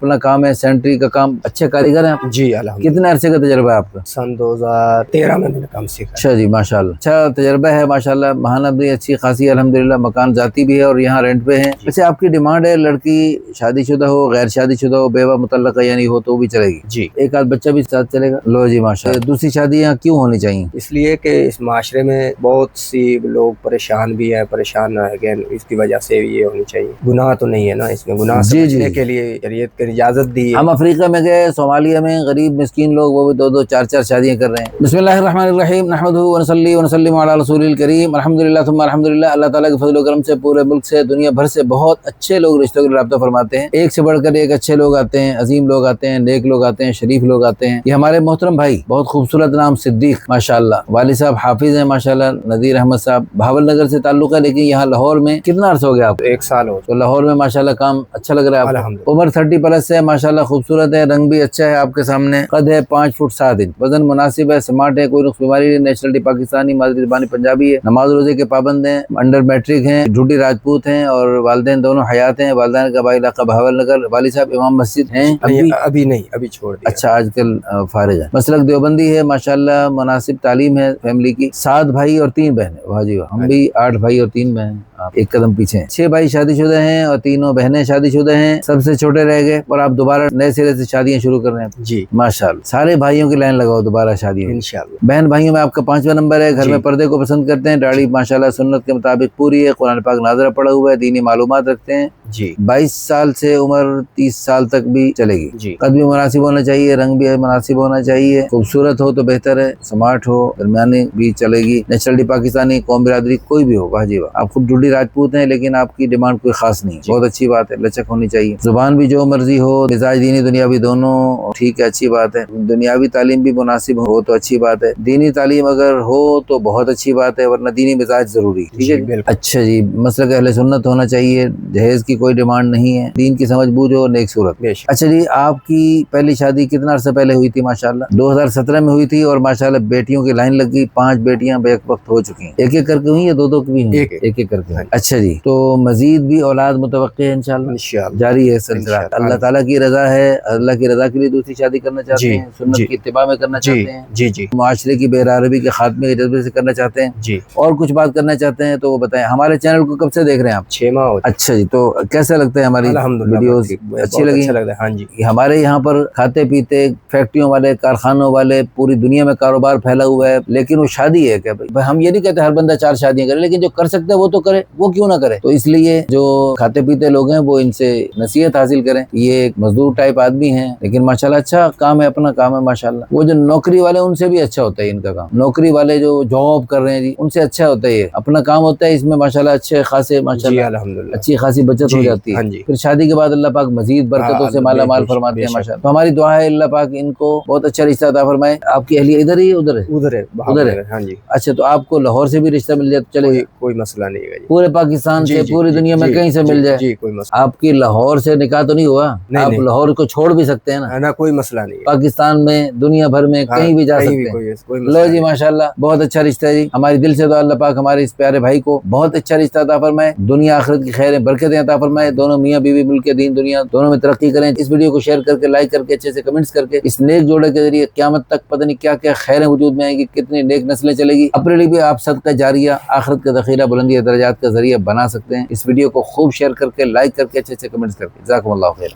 اپنا کام ہے سینٹری کا کام، اچھے کاریگر ہیں آپ؟ جی الحمدللہ۔ کتنے عرصے کا تجربہ ہے آپ کا؟ سن 2013 میں نے کام سیکھا۔ اچھا جی ماشاءاللہ، اچھا تجربہ ہے ماشاءاللہ، محنت بھی اچھی خاصی ہے الحمدللہ، مکان ذاتی بھی ہے اور یہاں رینٹ پہ ہیں۔ ویسے آپ کی ڈیمانڈ ہے لڑکی شادی شدہ ہو، غیر شادی شدہ ہو، بیوہ مطلقہ یعنی ہو تو بھی چلے گی؟ جی، ایک آدھ بچہ بھی ساتھ چلے گا؟ لو جی ماشاءاللہ۔ دوسری شادیاں کیوں ہونی چاہیے؟ اس لیے کہ اس معاشرے میں بہت سی لوگ پریشان بھی ہیں، پریشان ہے، اس کی وجہ سے یہ ہونی چاہیے۔ گناہ تو نہیں ہے نا اس میں، گناہ سے بچنے کے لیے شریعت کی اجازت دی ہے۔ ہم افریقہ میں گئے، صومالیہ میں غریب مسکین لوگ وہ بھی 2-2 4-4 شادیاں کر رہے ہیں۔ بسم اللہ الرحمن الرحیم، نحمدہ ونصلی ونسلم علی رسول الکریم، الحمدللہ ثم الحمدللہ۔ اللہ تعالیٰ کے فضل و کرم سے پورے ملک سے، دنیا بھر سے بہت اچھے لوگ رشتوں کا رابطہ فرماتے ہیں، ایک سے بڑھ کر ایک اچھے لوگ آتے ہیں، عظیم لوگ آتے ہیں، نیک لوگ آتے ہیں، شریف لوگ آتے ہیں۔ یہ ہمارے محترم بھائی، بہت خوبصورت نام صدیق ماشاءاللہ، والد صاحب حافظ ہیں ماشاءاللہ، نذیر احمد صاحب، بھاول نگر سے تعلق ہے لیکن یہاں لاہور میں کتنا عرصہ ہو گیا آپ؟ 1 سال ہو تو لاہور میں ماشاءاللہ کام اچھا لگ رہا ہے آپ کو؟ الحمدللہ۔ عمر 30+ ہے ماشاءاللہ، خوبصورت ہے، رنگ بھی اچھا ہے آپ کے سامنے، قد ہے 5 فٹ 7 انچ، وزن مناسب ہے، سمارٹ ہے، کوئی نقص بیماری نہیں، نیشنلٹی پاکستانی، مادری زبانی پنجابی ہے، نماز روزے کے پابند ہیں، انڈر میٹرک ہیں، ڈھوٹی راجپوت ہیں اور والدین دونوں حیات ہیں، والدین کا علاقہ بہاول نگر، والد صاحب امام مسجد ہیں؟ ابھی نہیں، ابھی چھوڑ دیا۔ اچھا آج کل فارغ ہے، مسلک دیوبندی ہے ماشاءاللہ، مناسب تعلیم ہے فیملی کی، 7 بھائی اور 3 بہنیں، واہ جی واہ، ہم بھی 8 بھائی اور 3 بہن، آپ ایک قدم پیچھے ہیں۔ 6 بھائی شادی شدہ ہیں اور 3 بہنیں شادی شدہ ہیں، سب سے چھوٹے رہ گئے اور آپ دوبارہ نئے سرے سے شادیاں شروع کر رہے ہیں؟ جی ماشاءاللہ، سارے بھائیوں کی لائن لگاؤ دوبارہ شادی میں انشاءاللہ۔ بہن بھائیوں میں آپ کا 5واں نمبر ہے، گھر میں پردے کو پسند کرتے ہیں، داڑھی ماشاءاللہ سنت کے مطابق پوری ہے، قرآن پاک ناظرہ پڑھا ہوا ہے، دینی معلومات رکھتے ہیں، جی 22 سال سے عمر 30 سال تک بھی چلے گی، جی قد بھی مناسب ہونا چاہیے، رنگ بھی مناسب ہونا چاہیے، خوبصورت ہو تو بہتر ہے، سمارٹ ہو، درمیانی بھی چلے گی، نیشنلٹی پاکستانی، قوم برادری کوئی بھی ہو، واہ جی واہ۔ آپ خود ڈھوڈی راجپوت ہیں لیکن آپ کی ڈیمانڈ کوئی خاص نہیں، بہت اچھی بات ہے، لچک ہونی چاہیے، زبان بھی جو مرضی ہو، مزاج دینی دنیاوی دونوں ٹھیک ہے، اچھی بات ہے، دنیاوی تعلیم بھی مناسب ہو تو اچھی بات ہے، دینی تعلیم اگر ہو تو بہت اچھی بات ہے، ورنہ دینی مزاج ضروری، ٹھیک ہے بالکل۔ اچھا جی، مسلک اہل سنت ہونا چاہیے، جہیز کی کوئی ڈیمانڈ نہیں ہے، دین کی سمجھ بوجھ ہو، نیک صورت۔ اچھا جی، آپ کی پہلی شادی کتنا عرصہ پہلے ہوئی تھی؟ ماشاءاللہ 2017 میں ہوئی تھی اور ماشاءاللہ بیٹیوں کی لائن لگ گئی، 5 بیٹیاں بیک وقت ہو چکی ہیں، ایک ایک کر کے ہوئی یا 2 کی بھی ہوئی؟ ایک کر کے۔ اچھا جی، تو مزید بھی اولاد متوقع ہے انشاءاللہ، جاری ہے سلسلہ، اللہ تعالیٰ کی رضا ہے، اللہ کی رضا کے لیے دوسری شادی کرنا چاہتے ہیں، سنت کی اتباع میں کرنا چاہتے ہیں، جی معاشرے کی بے رغبتی کے خاتمے کے جذبے سے کرنا چاہتے ہیں، جی، اور کچھ بات کرنا چاہتے ہیں تو وہ بتائیں۔ ہمارے چینل کو کب سے دیکھ رہے ہیں آپ؟ 6 ماہ۔ اچھا جی، تو کیسا لگتا ہے ہماری ویڈیوز؟ اچھی لگی؟ اچھا لگتا ہے، ہاں جی۔ ہمارے یہاں پر کھاتے پیتے فیکٹریوں والے، کارخانوں والے، پوری دنیا میں کاروبار پھیلا ہوا ہے، لیکن وہ شادی ہے کیا بھائی؟ ہم یہ نہیں کہتے ہر بندہ 4 شادیاں کرے، لیکن جو کر سکتا ہے وہ تو کرے، وہ کیوں نہ کرے؟ تو اس لیے جو کھاتے پیتے لوگ ہیں وہ ان سے نصیحت حاصل کریں، یہ ایک مزدور ٹائپ آدمی ہیں لیکن ماشاءاللہ اچھا کام ہے، اپنا کام ہے ماشاءاللہ۔ وہ جو نوکری والے ان سے بھی اچھا ہوتا ہے ان کا کام، نوکری والے جو جاب کر رہے ہیں جی ان سے اچھا ہوتا ہے، یہ اپنا کام ہوتا ہے، اس میں ماشاءاللہ اچھے خاصے ماشاءاللہ الحمدللہ اچھی خاصی بچت ہو جاتی ہے، پھر شادی کے بعد اللہ پاک مزید برکتوں سے مالا مال فرماتے ہیں ماشاءاللہ۔ تو ہماری دعا ہے اللہ پاک ان کو بہت اچھا رشتہ عطا فرمائے۔ آپ کی اہلیہ ادھر ہی ادھر ہے؟ ادھر ہے، ہاں جی۔ اچھا، تو آپ کو لاہور سے بھی رشتہ مل جائے تو چلے گا؟ کوئی مسئلہ نہیں ہے، پورے پاکستان سے، پوری دنیا میں کہیں سے مل جائے؟ جی کوئی مسئلہ۔ آپ کی لاہور سے نکاح تو نہیں ہوا؟ آپ لاہور کو چھوڑ بھی سکتے ہیں نا، کوئی مسئلہ نہیں، پاکستان میں، دنیا بھر میں کہیں بھی جا سکتے ہیں۔ لو جی ماشاءاللہ، بہت اچھا رشتہ ہے جی، ہماری دل سے تو اللہ پاک ہمارے اس پیارے بھائی کو بہت اچھا رشتہ عطا فرمائے، دنیا آخرت کی خیریں برکتیں عطا فرمائے، دونوں میاں بیوی ملک کے دین دنیا دونوں میں ترقی کریں۔ اس ویڈیو کو شیئر کر کے، لائک کر کے، اچھے سے کمنٹس کر کے، اس نیک جوڑے کے ذریعے قیامت تک پتہ نہیں کیا کیا خیریں وجود میں آئیں گی، کتنی نیک نسلیں چلے گی، اپنے لیے بھی آپ صدقہ جاریہ، آخرت کا ذخیرہ، بلندی درجات کا ذریعہ بنا سکتے ہیں۔ اس ویڈیو کو خوب شیئر کر کے، لائک کر کے، اچھے سے کمنٹس کر کے، جزاکم اللہ خیر۔